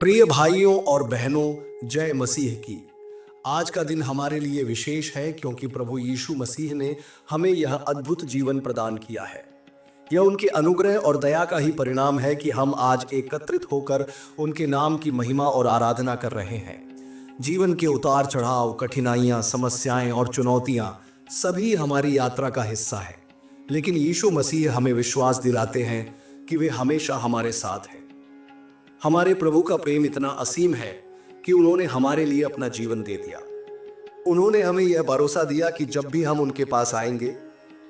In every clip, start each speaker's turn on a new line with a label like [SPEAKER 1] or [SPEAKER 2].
[SPEAKER 1] प्रिय भाइयों और बहनों, जय मसीह की। आज का दिन हमारे लिए विशेष है क्योंकि प्रभु यीशु मसीह ने हमें यह अद्भुत जीवन प्रदान किया है। यह उनके अनुग्रह और दया का ही परिणाम है कि हम आज एकत्रित होकर उनके नाम की महिमा और आराधना कर रहे हैं। जीवन के उतार चढ़ाव, कठिनाइयां, समस्याएं और चुनौतियां सभी हमारी यात्रा का हिस्सा है। लेकिन यीशु मसीह हमें विश्वास दिलाते हैं कि वे हमेशा हमारे साथ हैं। हमारे प्रभु का प्रेम इतना असीम है कि उन्होंने हमारे लिए अपना जीवन दे दिया। उन्होंने हमें यह भरोसा दिया कि जब भी हम उनके पास आएंगे,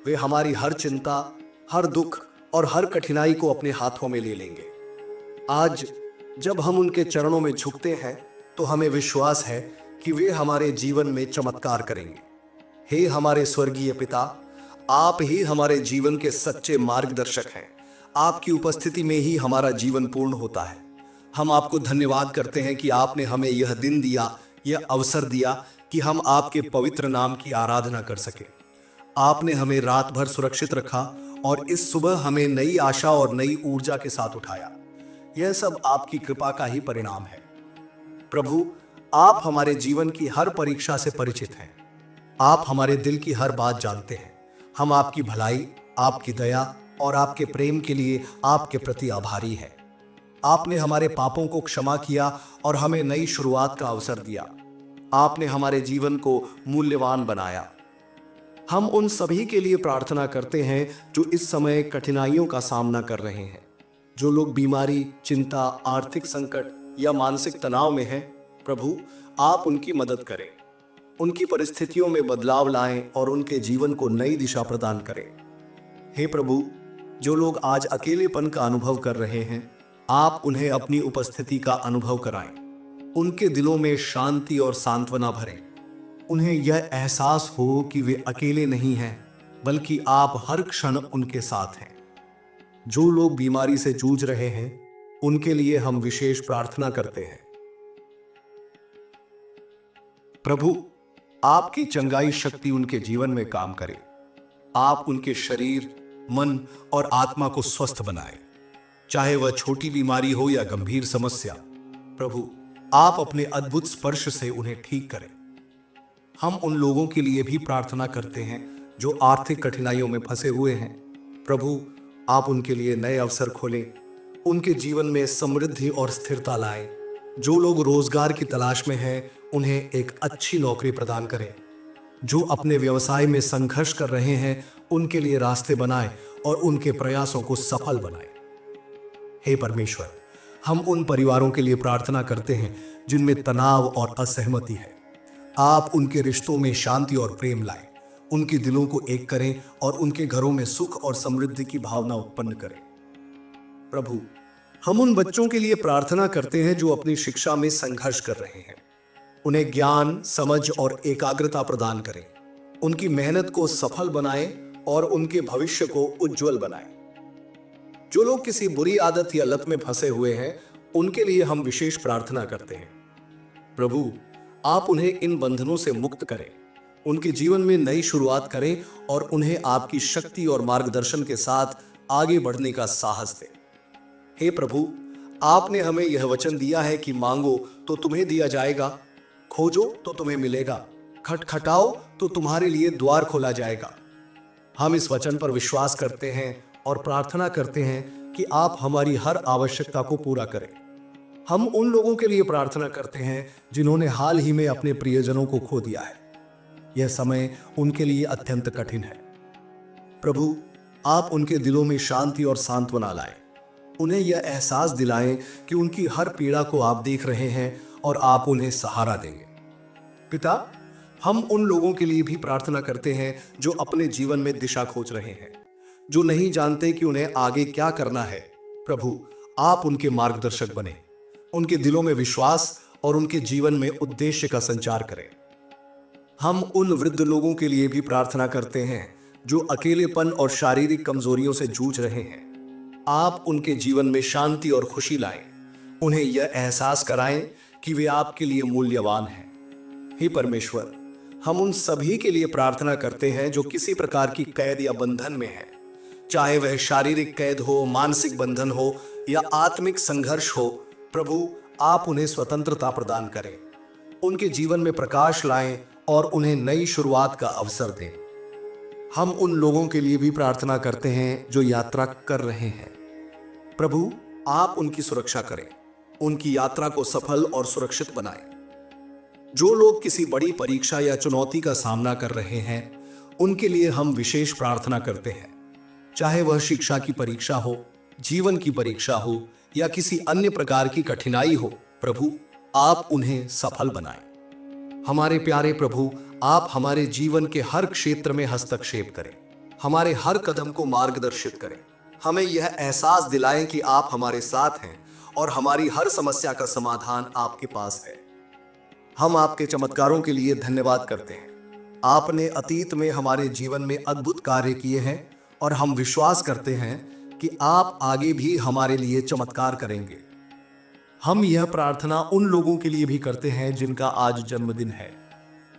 [SPEAKER 1] वे हमारी हर चिंता, हर दुख और हर कठिनाई को अपने हाथों में ले लेंगे। आज जब हम उनके चरणों में झुकते हैं तो हमें विश्वास है कि वे हमारे जीवन में चमत्कार करेंगे। हे हमारे स्वर्गीय पिता, आप ही हमारे जीवन के सच्चे मार्गदर्शक हैं। आपकी उपस्थिति में ही हमारा जीवन पूर्ण होता है। हम आपको धन्यवाद करते हैं कि आपने हमें यह दिन दिया, यह अवसर दिया कि हम आपके पवित्र नाम की आराधना कर सके। आपने हमें रात भर सुरक्षित रखा और इस सुबह हमें नई आशा और नई ऊर्जा के साथ उठाया। यह सब आपकी कृपा का ही परिणाम है। प्रभु, आप हमारे जीवन की हर परीक्षा से परिचित हैं। आप हमारे दिल की हर बात जानते हैं। हम आपकी भलाई, आपकी दया और आपके प्रेम के लिए आपके प्रति आभारी हैं। आपने हमारे पापों को क्षमा किया और हमें नई शुरुआत का अवसर दिया। आपने हमारे जीवन को मूल्यवान बनाया। हम उन सभी के लिए प्रार्थना करते हैं जो इस समय कठिनाइयों का सामना कर रहे हैं। जो लोग बीमारी, चिंता, आर्थिक संकट या मानसिक तनाव में हैं, प्रभु आप उनकी मदद करें। उनकी परिस्थितियों में बदलाव लाएं और उनके जीवन को नई दिशा प्रदान करें। हे प्रभु, जो लोग आज अकेलेपन का अनुभव कर रहे हैं, आप उन्हें अपनी उपस्थिति का अनुभव कराएं। उनके दिलों में शांति और सांत्वना भरें। उन्हें यह एहसास हो कि वे अकेले नहीं हैं, बल्कि आप हर क्षण उनके साथ हैं। जो लोग बीमारी से जूझ रहे हैं, उनके लिए हम विशेष प्रार्थना करते हैं। प्रभु, आपकी चंगाई शक्ति उनके जीवन में काम करे। आप उनके शरीर, मन और आत्मा को स्वस्थ बनाएं। चाहे वह छोटी बीमारी हो या गंभीर समस्या, प्रभु आप अपने अद्भुत स्पर्श से उन्हें ठीक करें। हम उन लोगों के लिए भी प्रार्थना करते हैं जो आर्थिक कठिनाइयों में फंसे हुए हैं। प्रभु आप उनके लिए नए अवसर खोलें, उनके जीवन में समृद्धि और स्थिरता लाएं। जो लोग रोजगार की तलाश में हैं, उन्हें एक अच्छी नौकरी प्रदान करें। जो अपने व्यवसाय में संघर्ष कर रहे हैं, उनके लिए रास्ते बनाएं और उनके प्रयासों को सफल बनाएं। हे परमेश्वर, हम उन परिवारों के लिए प्रार्थना करते हैं जिनमें तनाव और असहमति है। आप उनके रिश्तों में शांति और प्रेम लाएं, उनके दिलों को एक करें और उनके घरों में सुख और समृद्धि की भावना उत्पन्न करें। प्रभु, हम उन बच्चों के लिए प्रार्थना करते हैं जो अपनी शिक्षा में संघर्ष कर रहे हैं। उन्हें ज्ञान, समझ और एकाग्रता प्रदान करें। उनकी मेहनत को सफल बनाएं और उनके भविष्य को उज्जवल बनाएं। जो लोग किसी बुरी आदत या लत में फंसे हुए हैं, उनके लिए हम विशेष प्रार्थना करते हैं। प्रभु आप उन्हें इन बंधनों से मुक्त करें, उनके जीवन में नई शुरुआत करें और उन्हें आपकी शक्ति और मार्गदर्शन के साथ आगे बढ़ने का साहस दें। हे प्रभु, आपने हमें यह वचन दिया है कि मांगो तो तुम्हें दिया जाएगा, खोजो तो तुम्हें मिलेगा, खटखटाओ तो तुम्हारे लिए द्वार खोला जाएगा। हम इस वचन पर विश्वास करते हैं और प्रार्थना करते हैं कि आप हमारी हर आवश्यकता को पूरा करें। हम उन लोगों के लिए प्रार्थना करते हैं जिन्होंने हाल ही में अपने प्रियजनों को खो दिया है। यह समय उनके लिए अत्यंत कठिन है। प्रभु आप उनके दिलों में शांति और सांत्वना लाएं। उन्हें यह एहसास दिलाएं कि उनकी हर पीड़ा को आप देख रहे हैं और आप उन्हें सहारा देंगे। पिता, हम उन लोगों के लिए भी प्रार्थना करते हैं जो अपने जीवन में दिशा खोज रहे हैं, जो नहीं जानते कि उन्हें आगे क्या करना है। प्रभु आप उनके मार्गदर्शक बने, उनके दिलों में विश्वास और उनके जीवन में उद्देश्य का संचार करें। हम उन वृद्ध लोगों के लिए भी प्रार्थना करते हैं जो अकेलेपन और शारीरिक कमजोरियों से जूझ रहे हैं। आप उनके जीवन में शांति और खुशी लाएं। उन्हें यह एहसास कराएं कि वे आपके लिए मूल्यवान हैं। हे परमेश्वर, हम उन सभी के लिए प्रार्थना करते हैं जो किसी प्रकार की कैद या बंधन में हैं, चाहे वह शारीरिक कैद हो, मानसिक बंधन हो या आत्मिक संघर्ष हो। प्रभु आप उन्हें स्वतंत्रता प्रदान करें, उनके जीवन में प्रकाश लाएं और उन्हें नई शुरुआत का अवसर दें। हम उन लोगों के लिए भी प्रार्थना करते हैं जो यात्रा कर रहे हैं। प्रभु, आप उनकी सुरक्षा करें, उनकी यात्रा को सफल और सुरक्षित बनाएं। जो लोग किसी बड़ी परीक्षा या चुनौती का सामना कर रहे हैं, उनके लिए हम विशेष प्रार्थना करते हैं। चाहे वह शिक्षा की परीक्षा हो, जीवन की परीक्षा हो या किसी अन्य प्रकार की कठिनाई हो, प्रभु आप उन्हें सफल बनाएं। हमारे प्यारे प्रभु, आप हमारे जीवन के हर क्षेत्र में हस्तक्षेप करें, हमारे हर कदम को मार्गदर्शित करें। हमें यह एहसास दिलाएं कि आप हमारे साथ हैं और हमारी हर समस्या का समाधान आपके पास है। हम आपके चमत्कारों के लिए धन्यवाद करते हैं। आपने अतीत में हमारे जीवन में अद्भुत कार्य किए हैं और हम विश्वास करते हैं कि आप आगे भी हमारे लिए चमत्कार करेंगे। हम यह प्रार्थना उन लोगों के लिए भी करते हैं जिनका आज जन्मदिन है।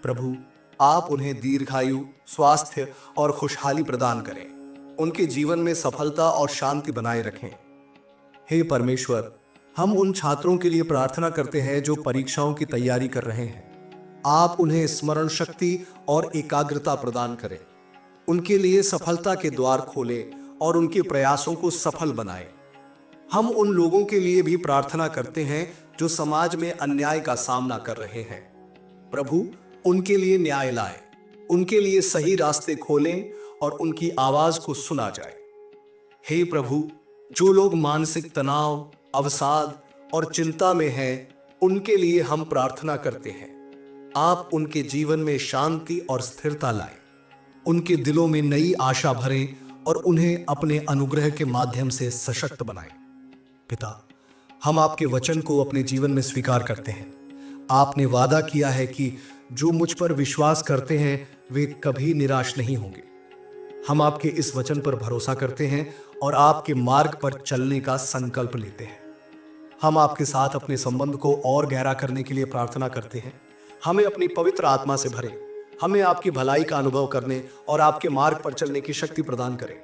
[SPEAKER 1] प्रभु, आप उन्हें दीर्घायु, स्वास्थ्य और खुशहाली प्रदान करें, उनके जीवन में सफलता और शांति बनाए रखें। हे परमेश्वर, हम उन छात्रों के लिए प्रार्थना करते हैं जो परीक्षाओं की तैयारी कर रहे हैं। आप उन्हें स्मरण शक्ति और एकाग्रता प्रदान करें, उनके लिए सफलता के द्वार खोलें और उनके प्रयासों को सफल बनाएं। हम उन लोगों के लिए भी प्रार्थना करते हैं जो समाज में अन्याय का सामना कर रहे हैं। प्रभु, उनके लिए न्याय लाएं, उनके लिए सही रास्ते खोलें और उनकी आवाज को सुना जाए। हे प्रभु, जो लोग मानसिक तनाव, अवसाद और चिंता में हैं, उनके लिए हम प्रार्थना करते हैं। आप उनके जीवन में शांति और स्थिरता लाएं, उनके दिलों में नई आशा भरें और उन्हें अपने अनुग्रह के माध्यम से सशक्त बनाएं। पिता, हम आपके वचन को अपने जीवन में स्वीकार करते हैं। आपने वादा किया है कि जो मुझ पर विश्वास करते हैं वे कभी निराश नहीं होंगे। हम आपके इस वचन पर भरोसा करते हैं और आपके मार्ग पर चलने का संकल्प लेते हैं। हम आपके साथ अपने संबंध को और गहरा करने के लिए प्रार्थना करते हैं। हमें अपनी पवित्र आत्मा से भरें, हमें आपकी भलाई का अनुभव करने और आपके मार्ग पर चलने की शक्ति प्रदान करें।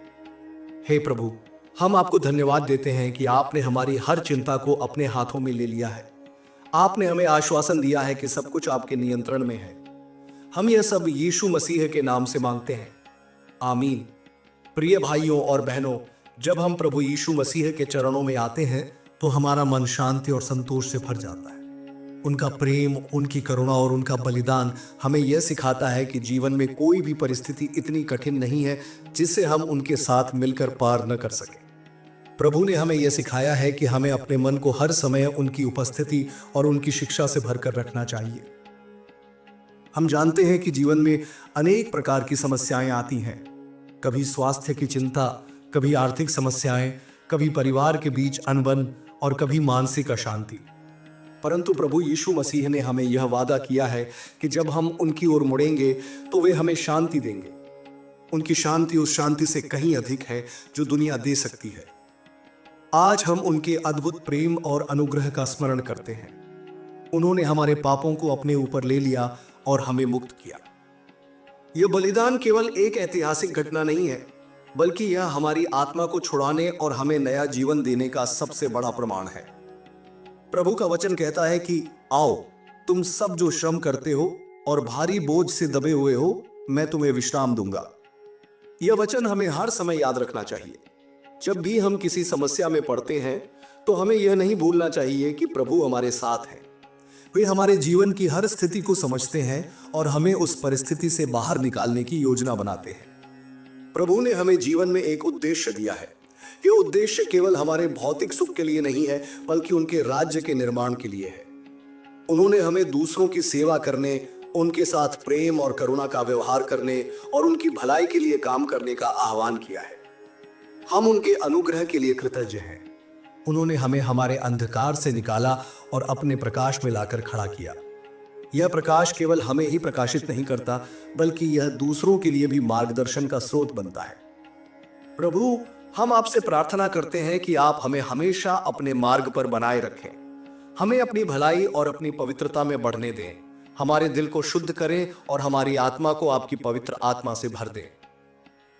[SPEAKER 1] हे प्रभु, हम आपको धन्यवाद देते हैं कि आपने हमारी हर चिंता को अपने हाथों में ले लिया है। आपने हमें आश्वासन दिया है कि सब कुछ आपके नियंत्रण में है। हम यह सब यीशु मसीह के नाम से मांगते हैं, आमीन। प्रिय भाइयों और बहनों, जब हम प्रभु यीशु मसीह के चरणों में आते हैं तो हमारा मन शांति और संतोष से भर जाता है। उनका प्रेम, उनकी करुणा और उनका बलिदान हमें यह सिखाता है कि जीवन में कोई भी परिस्थिति इतनी कठिन नहीं है जिसे हम उनके साथ मिलकर पार न कर सके। प्रभु ने हमें यह सिखाया है कि हमें अपने मन को हर समय उनकी उपस्थिति और उनकी शिक्षा से भरकर रखना चाहिए। हम जानते हैं कि जीवन में अनेक प्रकार की समस्याएं आती हैं, कभी स्वास्थ्य की चिंता, कभी आर्थिक समस्याएं, कभी परिवार के बीच अनबन और कभी मानसिक अशांति। परंतु प्रभु यीशु मसीह ने हमें यह वादा किया है कि जब हम उनकी ओर मुड़ेंगे तो वे हमें शांति देंगे। उनकी शांति उस शांति से कहीं अधिक है जो दुनिया दे सकती है। आज हम उनके अद्भुत प्रेम और अनुग्रह का स्मरण करते हैं। उन्होंने हमारे पापों को अपने ऊपर ले लिया और हमें मुक्त किया। यह बलिदान केवल एक ऐतिहासिक घटना नहीं है, बल्कि यह हमारी आत्मा को छुड़ाने और हमें नया जीवन देने का सबसे बड़ा प्रमाण है। प्रभु का वचन कहता है कि आओ, तुम सब जो श्रम करते हो और भारी बोझ से दबे हुए हो, मैं तुम्हें विश्राम दूंगा। यह वचन हमें हर समय याद रखना चाहिए। जब भी हम किसी समस्या में पड़ते हैं तो हमें यह नहीं भूलना चाहिए कि प्रभु हमारे साथ हैं। वे हमारे जीवन की हर स्थिति को समझते हैं और हमें उस परिस्थिति से बाहर निकालने की योजना बनाते हैं। प्रभु ने हमें जीवन में एक उद्देश्य दिया है। यह उद्देश्य केवल हमारे भौतिक सुख के लिए नहीं है, बल्कि उनके राज्य के निर्माण के लिए है। उन्होंने हमें दूसरों की सेवा करने, उनके साथ प्रेम और करुणा का व्यवहार करने और उनकी भलाई के लिए काम करने का आह्वान किया है। हम उनके अनुग्रह के लिए कृतज्ञ हैं। उन्होंने हमें हमारे अंधकार से निकाला और अपने प्रकाश में लाकर खड़ा किया। यह प्रकाश केवल हमें ही प्रकाशित नहीं करता, बल्कि यह दूसरों के लिए भी मार्गदर्शन का स्रोत बनता है। प्रभु, हम आपसे प्रार्थना करते हैं कि आप हमें हमेशा अपने मार्ग पर बनाए रखें। हमें अपनी भलाई और अपनी पवित्रता में बढ़ने दें। हमारे दिल को शुद्ध करें और हमारी आत्मा को आपकी पवित्र आत्मा से भर दें।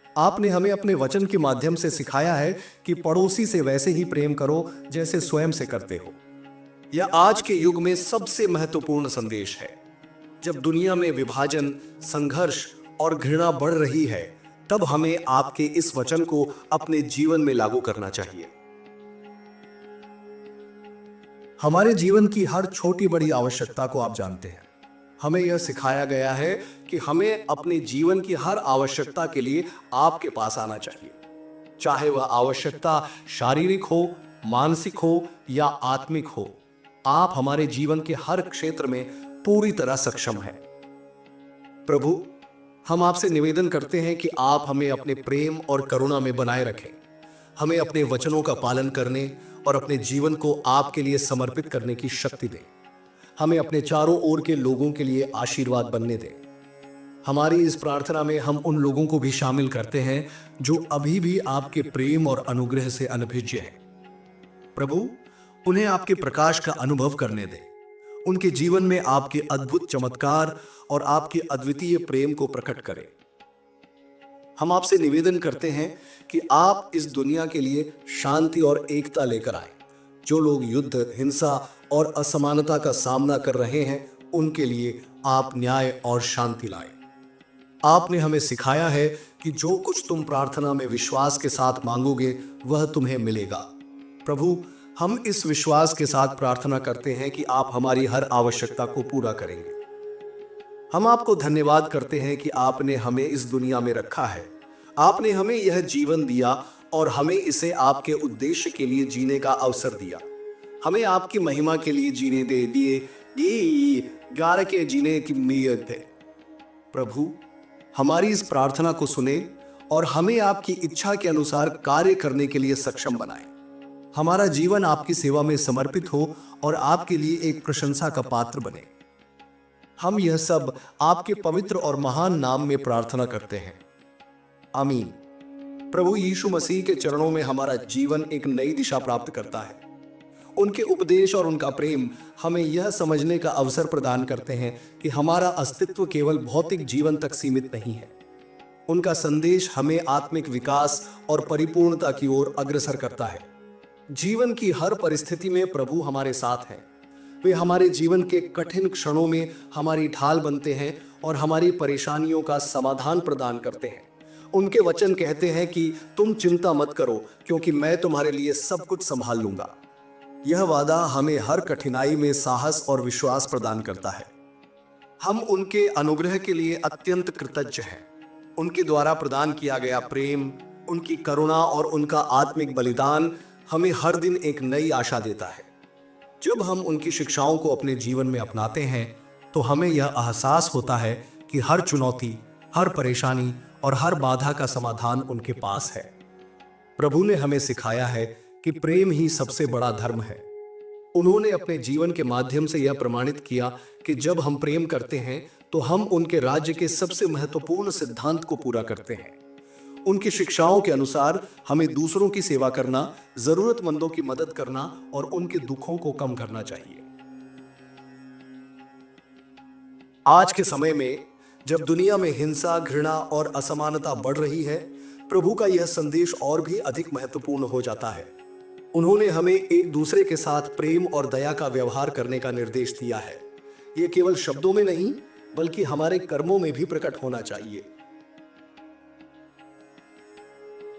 [SPEAKER 1] आपने हमें अपने वचन के माध्यम से सिखाया है कि पड़ोसी से वैसे ही प्रेम करो जैसे स्वयं से करते हो। यह आज के युग में सबसे महत्वपूर्ण संदेश है। जब दुनिया में विभाजन, संघर्ष और घृणा बढ़ रही है, तब हमें आपके इस वचन को अपने जीवन में लागू करना चाहिए। हमारे जीवन की हर छोटी बड़ी आवश्यकता को आप जानते हैं। हमें यह सिखाया गया है कि हमें अपने जीवन की हर आवश्यकता के लिए आपके पास आना चाहिए, चाहे वह आवश्यकता शारीरिक हो, मानसिक हो या आत्मिक हो। आप हमारे जीवन के हर क्षेत्र में पूरी तरह सक्षम हैं। प्रभु, हम आपसे निवेदन करते हैं कि आप हमें अपने प्रेम और करुणा में बनाए रखें। हमें अपने वचनों का पालन करने और अपने जीवन को आपके लिए समर्पित करने की शक्ति दें। हमें अपने चारों ओर के लोगों के लिए आशीर्वाद बनने दें। हमारी इस प्रार्थना में हम उन लोगों को भी शामिल करते हैं जो अभी भी आपके प्रेम और अनुग्रह से अनभिज्ञ हैं। प्रभु, उन्हें आपके प्रकाश का अनुभव करने दें। उनके जीवन में आपके अद्भुत चमत्कार और आपके अद्वितीय प्रेम को प्रकट करें। हम आपसे निवेदन करते हैं कि आप इस दुनिया के लिए शांति और एकता लेकर आए। जो लोग युद्ध, हिंसा और असमानता का सामना कर रहे हैं, उनके लिए आप न्याय और शांति लाएं। आपने हमें सिखाया है कि जो कुछ तुम प्रार्थना में विश्वास के साथ मांगोगे, वह तुम्हें मिलेगा। प्रभु, हम इस विश्वास के साथ प्रार्थना करते हैं कि आप हमारी हर आवश्यकता को पूरा करेंगे। हम आपको धन्यवाद करते हैं कि आपने हमें इस दुनिया में रखा है। आपने हमें यह जीवन दिया और हमें इसे आपके उद्देश्य के लिए जीने का अवसर दिया। हमें आपकी महिमा के लिए जीने दे दिए गार के जीने की नीयत है। प्रभु, हमारी इस प्रार्थना को सुने और हमें आपकी इच्छा के अनुसार कार्य करने के लिए सक्षम बनाएं। हमारा जीवन आपकी सेवा में समर्पित हो और आपके लिए एक प्रशंसा का पात्र बने। हम यह सब आपके पवित्र और महान नाम में प्रार्थना करते हैं, आमीन। प्रभु यीशु मसीह के चरणों में हमारा जीवन एक नई दिशा प्राप्त करता है। उनके उपदेश और उनका प्रेम हमें यह समझने का अवसर प्रदान करते हैं कि हमारा अस्तित्व केवल भौतिक जीवन तक सीमित नहीं है। उनका संदेश हमें आत्मिक विकास और परिपूर्णता की ओर अग्रसर करता है। जीवन की हर परिस्थिति में प्रभु हमारे साथ हैं। वे हमारे जीवन के कठिन क्षणों में हमारी ढाल बनते हैं और हमारी परेशानियों का समाधान प्रदान करते हैं। उनके वचन कहते हैं कि तुम चिंता मत करो, क्योंकि मैं तुम्हारे लिए सब कुछ संभाल लूंगा। यह वादा हमें हर कठिनाई में साहस और विश्वास प्रदान करता है। हम उनके अनुग्रह के लिए अत्यंत कृतज्ञ हैं। उनके द्वारा प्रदान किया गया प्रेम, उनकी करुणा और उनका आत्मिक बलिदान हमें हर दिन एक नई आशा देता है। जब हम उनकी शिक्षाओं को अपने जीवन में अपनाते हैं, तो हमें यह एहसास होता है कि हर चुनौती, हर परेशानी और हर बाधा का समाधान उनके पास है। प्रभु ने हमें सिखाया है कि प्रेम ही सबसे बड़ा धर्म है। उन्होंने अपने जीवन के माध्यम से यह प्रमाणित किया कि जब हम प्रेम करते हैं, तो हम उनके राज्य के सबसे महत्वपूर्ण सिद्धांत को पूरा करते हैं। उनकी शिक्षाओं के अनुसार हमें दूसरों की सेवा करना, जरूरतमंदों की मदद करना और उनके दुखों को कम करना चाहिए। आज के समय में जब दुनिया में हिंसा, घृणा और असमानता बढ़ रही है, प्रभु का यह संदेश और भी अधिक महत्वपूर्ण हो जाता है। उन्होंने हमें एक दूसरे के साथ प्रेम और दया का व्यवहार करने का निर्देश दिया है। यह केवल शब्दों में नहीं, बल्कि हमारे कर्मों में भी प्रकट होना चाहिए।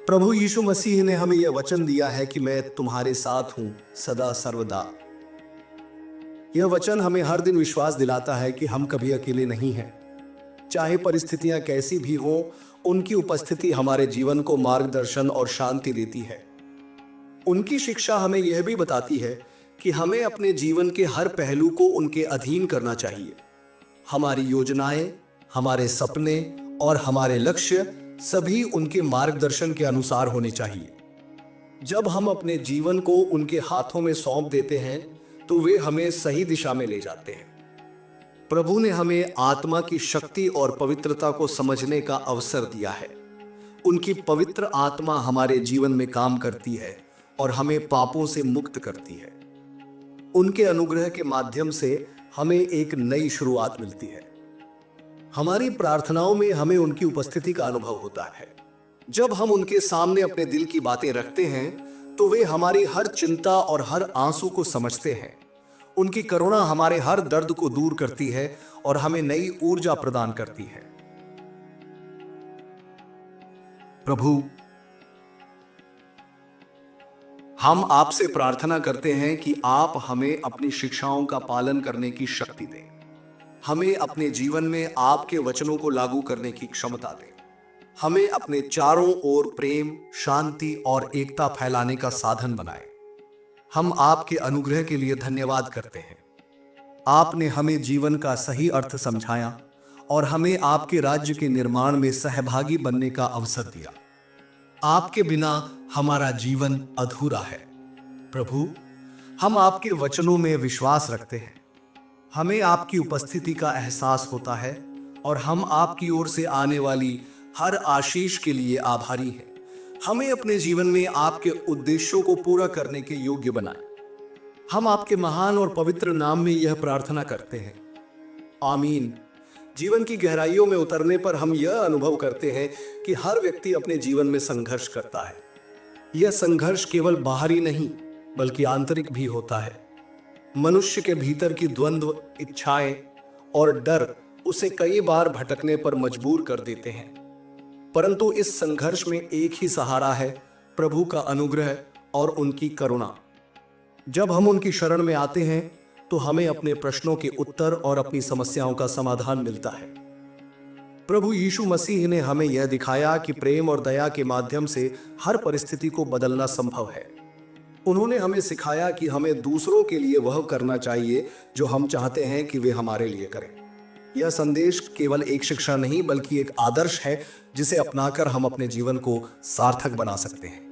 [SPEAKER 1] प्रभु यीशु मसीह ने हमें यह वचन दिया है कि मैं तुम्हारे साथ हूं सदा सर्वदा। यह वचन हमें हर दिन विश्वास दिलाता है कि हम कभी अकेले नहीं हैं। चाहे परिस्थितियां कैसी भी हों, उनकी उपस्थिति हमारे जीवन को मार्गदर्शन और शांति देती है। उनकी शिक्षा हमें यह भी बताती है कि हमें अपने जीवन के हर पहलू को उनके अधीन करना चाहिए। हमारी योजनाएं, हमारे सपने और हमारे लक्ष्य सभी उनके मार्गदर्शन के अनुसार होने चाहिए। जब हम अपने जीवन को उनके हाथों में सौंप देते हैं, तो वे हमें सही दिशा में ले जाते हैं। प्रभु ने हमें आत्मा की शक्ति और पवित्रता को समझने का अवसर दिया है। उनकी पवित्र आत्मा हमारे जीवन में काम करती है और हमें पापों से मुक्त करती है। उनके अनुग्रह के माध्यम से हमें एक नई शुरुआत मिलती है। हमारी प्रार्थनाओं में हमें उनकी उपस्थिति का अनुभव होता है। जब हम उनके सामने अपने दिल की बातें रखते हैं, तो वे हमारी हर चिंता और हर आंसू को समझते हैं। उनकी करुणा हमारे हर दर्द को दूर करती है और हमें नई ऊर्जा प्रदान करती है। प्रभु, हम आपसे प्रार्थना करते हैं कि आप हमें अपनी शिक्षाओं का पालन करने की शक्ति दें। हमें अपने जीवन में आपके वचनों को लागू करने की क्षमता दें। हमें अपने चारों ओर प्रेम, शांति और एकता फैलाने का साधन बनाएं। हम आपके अनुग्रह के लिए धन्यवाद करते हैं। आपने हमें जीवन का सही अर्थ समझाया और हमें आपके राज्य के निर्माण में सहभागी बनने का अवसर दिया। आपके बिना हमारा जीवन अधूरा है। प्रभु, हम आपके वचनों में विश्वास रखते हैं। हमें आपकी उपस्थिति का एहसास होता है और हम आपकी ओर से आने वाली हर आशीष के लिए आभारी हैं। हमें अपने जीवन में आपके उद्देश्यों को पूरा करने के योग्य बनाएं। हम आपके महान और पवित्र नाम में यह प्रार्थना करते हैं, आमीन। जीवन की गहराइयों में उतरने पर हम यह अनुभव करते हैं कि हर व्यक्ति अपने जीवन में संघर्ष करता है। यह संघर्ष केवल बाहरी नहीं बल्कि आंतरिक भी होता है। मनुष्य के भीतर की द्वंद्व, इच्छाएं और डर उसे कई बार भटकने पर मजबूर कर देते हैं। परंतु इस संघर्ष में एक ही सहारा है, प्रभु का अनुग्रह और उनकी करुणा। जब हम उनकी शरण में आते हैं तो हमें अपने प्रश्नों के उत्तर और अपनी समस्याओं का समाधान मिलता है। प्रभु यीशु मसीह ने हमें यह दिखाया कि प्रेम और दया के माध्यम से हर परिस्थिति को बदलना संभव है। उन्होंने हमें सिखाया कि हमें दूसरों के लिए वह करना चाहिए जो हम चाहते हैं कि वे हमारे लिए करें। यह संदेश केवल एक शिक्षा नहीं बल्कि एक आदर्श है जिसे अपनाकर हम अपने जीवन को सार्थक बना सकते हैं।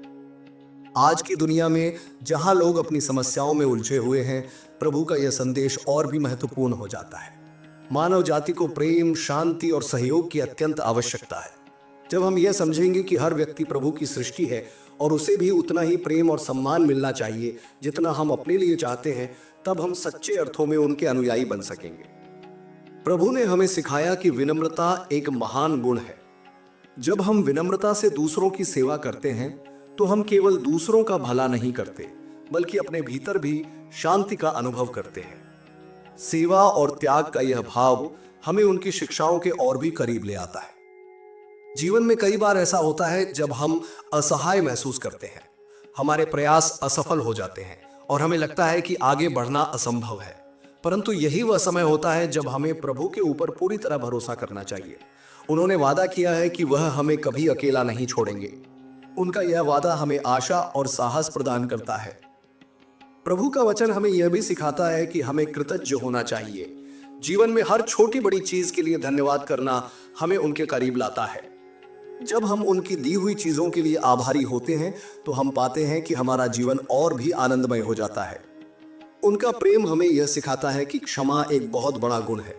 [SPEAKER 1] आज की दुनिया में जहां लोग अपनी समस्याओं में उलझे हुए हैं, प्रभु का यह संदेश और भी महत्वपूर्ण हो जाता है। मानव जाति को प्रेम, शांति और सहयोग की अत्यंत आवश्यकता है। जब हम यह समझेंगे कि हर व्यक्ति प्रभु की सृष्टि है और उसे भी उतना ही प्रेम और सम्मान मिलना चाहिए जितना हम अपने लिए चाहते हैं, तब हम सच्चे अर्थों में उनके अनुयायी बन सकेंगे। प्रभु ने हमें सिखाया कि विनम्रता एक महान गुण है। जब हम विनम्रता से दूसरों की सेवा करते हैं तो हम केवल दूसरों का भला नहीं करते बल्कि अपने भीतर भी शांति का अनुभव करते हैं। सेवा और त्याग का यह भाव हमें उनकी शिक्षाओं के और भी करीब ले आता है। जीवन में कई बार ऐसा होता है जब हम असहाय महसूस करते हैं, हमारे प्रयास असफल हो जाते हैं और हमें लगता है कि आगे बढ़ना असंभव है। परंतु यही वह समय होता है जब हमें प्रभु के ऊपर पूरी तरह भरोसा करना चाहिए। उन्होंने वादा किया है कि वह हमें कभी अकेला नहीं छोड़ेंगे। उनका यह वादा हमें आशा और साहस प्रदान करता है। प्रभु का वचन हमें यह भी सिखाता है कि हमें कृतज्ञ होना चाहिए। जीवन में हर छोटी बड़ी चीज के लिए धन्यवाद करना हमें उनके करीब लाता है। जब हम उनकी दी हुई चीजों के लिए आभारी होते हैं तो हम पाते हैं कि हमारा जीवन और भी आनंदमय हो जाता है। उनका प्रेम हमें यह सिखाता है कि क्षमा एक बहुत बड़ा गुण है।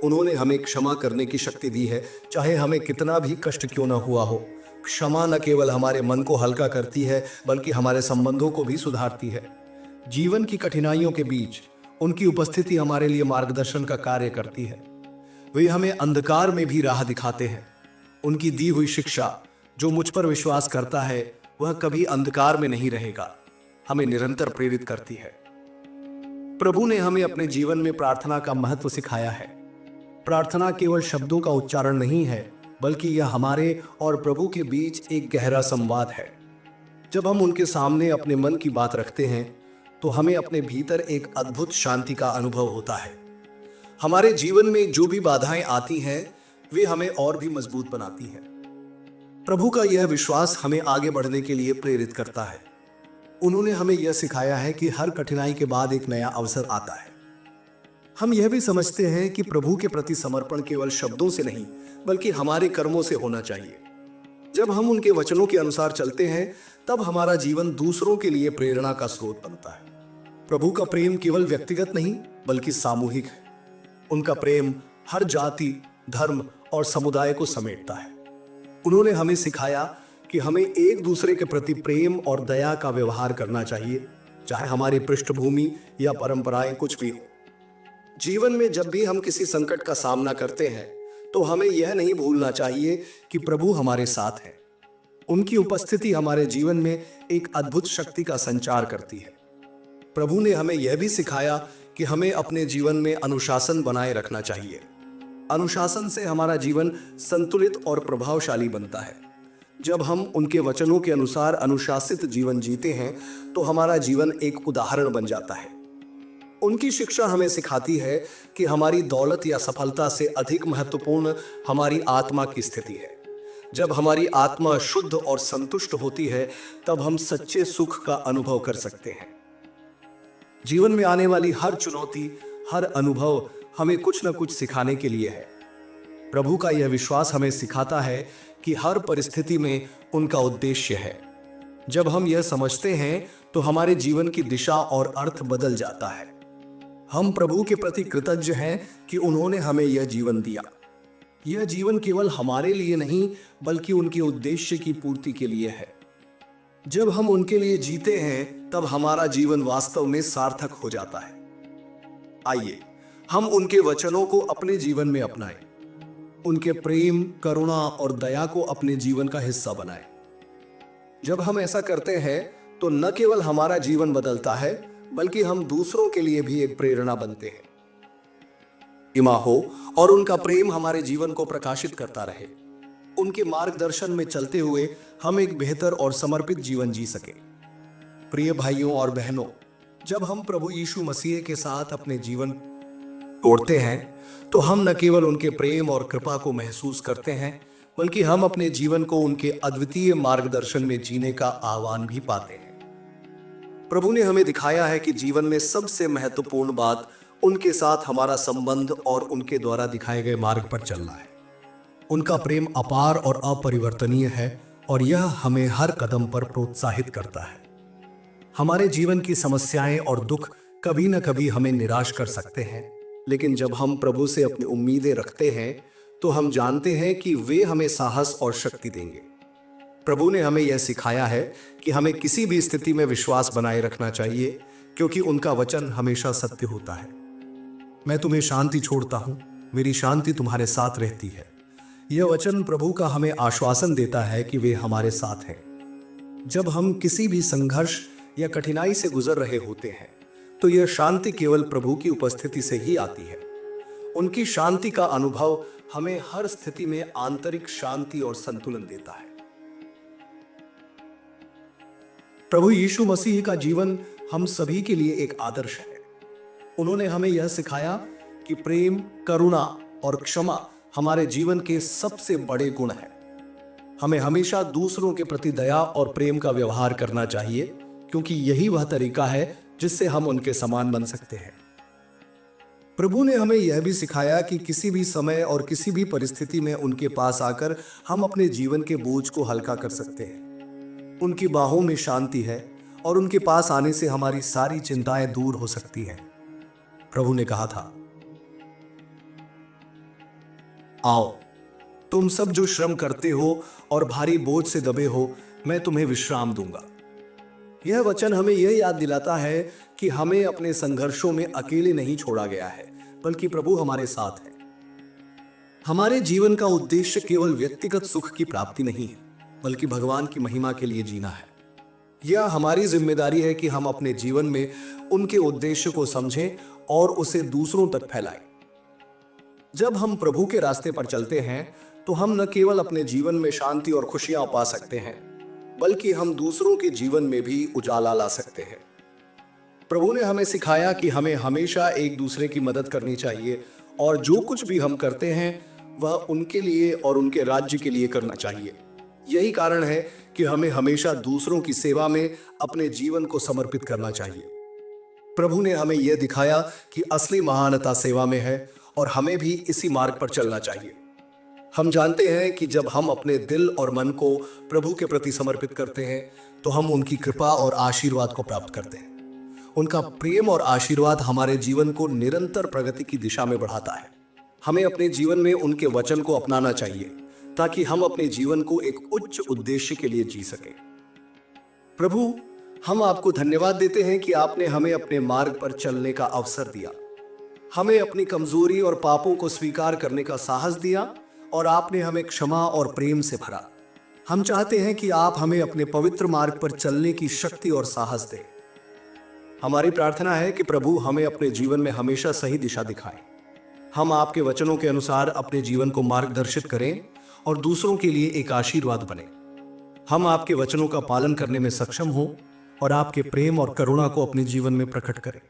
[SPEAKER 1] उन्होंने हमें क्षमा करने की शक्ति दी है, चाहे हमें कितना भी कष्ट क्यों न हुआ हो। क्षमा न केवल हमारे मन को हल्का करती है बल्कि हमारे संबंधों को भी सुधारती है। जीवन की कठिनाइयों के बीच उनकी उपस्थिति हमारे लिए मार्गदर्शन का कार्य करती है। वे हमें अंधकार में भी राह दिखाते हैं। उनकी दी हुई शिक्षा, जो मुझ पर विश्वास करता है वह कभी अंधकार में नहीं रहेगा, हमें निरंतर प्रेरित करती है। प्रभु ने हमें अपने जीवन में प्रार्थना का महत्व सिखाया है। प्रार्थना केवल शब्दों का उच्चारण नहीं है बल्कि यह हमारे और प्रभु के बीच एक गहरा संवाद है। जब हम उनके सामने अपने मन की बात रखते हैं तो हमें अपने भीतर एक अद्भुत शांति का अनुभव होता है। हमारे जीवन में जो भी बाधाएं आती हैं वे हमें और भी मजबूत बनाती हैं। प्रभु का यह विश्वास हमें आगे बढ़ने के लिए प्रेरित करता है। उन्होंने हमें यह सिखाया है कि हर कठिनाई के बाद एक नया अवसर आता है। हम यह भी समझते हैं कि प्रभु के प्रति समर्पण केवल शब्दों से नहीं बल्कि हमारे कर्मों से होना चाहिए। जब हम उनके वचनों के अनुसार चलते हैं तब हमारा जीवन दूसरों के लिए प्रेरणा का स्रोत बनता है। प्रभु का प्रेम केवल व्यक्तिगत नहीं बल्कि सामूहिक है। उनका प्रेम हर जाति, धर्म और समुदाय को समेटता है। उन्होंने हमें सिखाया कि हमें एक दूसरे के प्रति प्रेम और दया का व्यवहार करना चाहिए, चाहे हमारी पृष्ठभूमि या परंपराएं कुछ भी हो। जीवन में जब भी हम किसी संकट का सामना करते हैं तो हमें यह नहीं भूलना चाहिए कि प्रभु हमारे साथ है। उनकी उपस्थिति हमारे जीवन में एक अद्भुत शक्ति का संचार करती है। प्रभु ने हमें यह भी सिखाया कि हमें अपने जीवन में अनुशासन बनाए रखना चाहिए। अनुशासन से हमारा जीवन संतुलित और प्रभावशाली बनता है। जब हम उनके वचनों के अनुसार अनुशासित जीवन जीते हैं तो हमारा जीवन एक उदाहरण बन जाता है। उनकी शिक्षा हमें सिखाती है कि हमारी दौलत या सफलता से अधिक महत्वपूर्ण हमारी आत्मा की स्थिति है। जब हमारी आत्मा शुद्ध और संतुष्ट होती है तब हम सच्चे सुख का अनुभव कर सकते हैं। जीवन में आने वाली हर चुनौती, हर अनुभव हमें कुछ न कुछ सिखाने के लिए है। प्रभु का यह विश्वास हमें सिखाता है कि हर परिस्थिति में उनका उद्देश्य है। जब हम यह समझते हैं तो हमारे जीवन की दिशा और अर्थ बदल जाता है। हम प्रभु के प्रति कृतज्ञ हैं कि उन्होंने हमें यह जीवन दिया। यह जीवन केवल हमारे लिए नहीं बल्कि उनके उद्देश्य की पूर्ति के लिए है। जब हम उनके लिए जीते हैं तब हमारा जीवन वास्तव में सार्थक हो जाता है। आइए हम उनके वचनों को अपने जीवन में अपनाएं, उनके प्रेम, करुणा और दया को अपने जीवन का हिस्सा बनाएं। जब हम ऐसा करते हैं तो न केवल हमारा जीवन बदलता है बल्कि हम दूसरों के लिए भी एक प्रेरणा बनते हैं। इमा हो और उनका प्रेम हमारे जीवन को प्रकाशित करता रहे। उनके मार्गदर्शन में चलते हुए हम एक बेहतर और समर्पित जीवन जी सके। प्रिय भाइयों और बहनों, जब हम प्रभु यीशु मसीह के साथ अपने जीवन तोड़ते हैं तो हम न केवल उनके प्रेम और कृपा को महसूस करते हैं बल्कि हम अपने जीवन को उनके अद्वितीय मार्गदर्शन में जीने का आह्वान भी पाते हैं। प्रभु ने हमें दिखाया है कि जीवन में सबसे महत्वपूर्ण बात उनके साथ हमारा संबंध और उनके द्वारा दिखाए गए मार्ग पर चलना है। उनका प्रेम अपार और अपरिवर्तनीय है और यह हमें हर कदम पर प्रोत्साहित करता है। हमारे जीवन की समस्याएं और दुख कभी न कभी हमें निराश कर सकते हैं, लेकिन जब हम प्रभु से अपनी उम्मीदें रखते हैं तो हम जानते हैं कि वे हमें साहस और शक्ति देंगे। प्रभु ने हमें यह सिखाया है कि हमें किसी भी स्थिति में विश्वास बनाए रखना चाहिए क्योंकि उनका वचन हमेशा सत्य होता है। मैं तुम्हें शांति छोड़ता हूं, मेरी शांति तुम्हारे साथ रहती है। यह वचन प्रभु का हमें आश्वासन देता है कि वे हमारे साथ हैं। जब हम किसी भी संघर्ष या कठिनाई से गुजर रहे होते हैं तो यह शांति केवल प्रभु की उपस्थिति से ही आती है। उनकी शांति का अनुभव हमें हर स्थिति में आंतरिक शांति और संतुलन देता है। प्रभु यीशु मसीह का जीवन हम सभी के लिए एक आदर्श है। उन्होंने हमें यह सिखाया कि प्रेम, करुणा और क्षमा हमारे जीवन के सबसे बड़े गुण हैं। हमें हमेशा दूसरों के प्रति दया और प्रेम का व्यवहार करना चाहिए क्योंकि यही वह तरीका है जिससे हम उनके समान बन सकते हैं। प्रभु ने हमें यह भी सिखाया कि किसी भी समय और किसी भी परिस्थिति में उनके पास आकर हम अपने जीवन के बोझ को हल्का कर सकते हैं। उनकी बाहों में शांति है और उनके पास आने से हमारी सारी चिंताएं दूर हो सकती हैं। प्रभु ने कहा था, आओ तुम सब जो श्रम करते हो और भारी बोझ से दबे हो, मैं तुम्हें विश्राम दूंगा। यह वचन हमें यह याद दिलाता है कि हमें अपने संघर्षों में अकेले नहीं छोड़ा गया है बल्कि प्रभु हमारे साथ है। हमारे जीवन का उद्देश्य केवल व्यक्तिगत सुख की प्राप्ति नहीं है बल्कि भगवान की महिमा के लिए जीना है। यह हमारी जिम्मेदारी है कि हम अपने जीवन में उनके उद्देश्य को समझें और उसे दूसरों तक फैलाएं। जब हम प्रभु के रास्ते पर चलते हैं तो हम न केवल अपने जीवन में शांति और खुशियां पा सकते हैं बल्कि हम दूसरों के जीवन में भी उजाला ला सकते हैं। प्रभु ने हमें सिखाया कि हमें हमेशा एक दूसरे की मदद करनी चाहिए और जो कुछ भी हम करते हैं वह उनके लिए और उनके राज्य के लिए करना चाहिए। यही कारण है कि हमें हमेशा दूसरों की सेवा में अपने जीवन को समर्पित करना चाहिए। प्रभु ने हमें यह दिखाया कि असली महानता सेवा में है और हमें भी इसी मार्ग पर चलना चाहिए। हम जानते हैं कि जब हम अपने दिल और मन को प्रभु के प्रति समर्पित करते हैं तो हम उनकी कृपा और आशीर्वाद को प्राप्त करते हैं। उनका प्रेम और आशीर्वाद हमारे जीवन को निरंतर प्रगति की दिशा में बढ़ाता है। हमें अपने जीवन में उनके वचन को अपनाना चाहिए ताकि हम अपने जीवन को एक उच्च उद्देश्य के लिए जी सकें। प्रभु, हम आपको धन्यवाद देते हैं कि आपने हमें अपने मार्ग पर चलने का अवसर दिया। हमें अपनी कमजोरी और पापों को स्वीकार करने का साहस दिया और आपने हमें क्षमा और प्रेम से भरा। हम चाहते हैं कि आप हमें अपने पवित्र मार्ग पर चलने की शक्ति और साहस दें। हमारी प्रार्थना है कि प्रभु हमें अपने जीवन में हमेशा सही दिशा दिखाए। हम आपके वचनों के अनुसार अपने जीवन को मार्गदर्शित करें और दूसरों के लिए एक आशीर्वाद बने। हम आपके वचनों का पालन करने में सक्षम हों और आपके प्रेम और करुणा को अपने जीवन में प्रकट करें।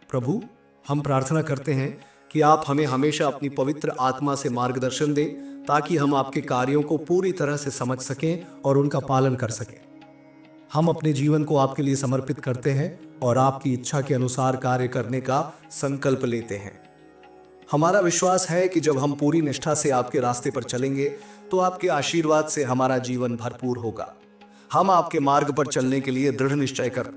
[SPEAKER 1] प्रभु, हम प्रार्थना करते हैं कि आप हमें हमेशा अपनी पवित्र आत्मा से मार्गदर्शन दें, ताकि हम आपके कार्यों को पूरी तरह से समझ सकें और उनका पालन कर सकें। हम अपने जीवन को आपके लिए समर्पित करते हैं और आपकी इच्छा के अनुसार कार्य करने का संकल्प लेते हैं। हमारा विश्वास है कि जब हम पूरी निष्ठा से आपके रास्ते पर चलेंगे तो आपके आशीर्वाद से हमारा जीवन भरपूर होगा। हम आपके मार्ग पर चलने के लिए दृढ़ निश्चय कर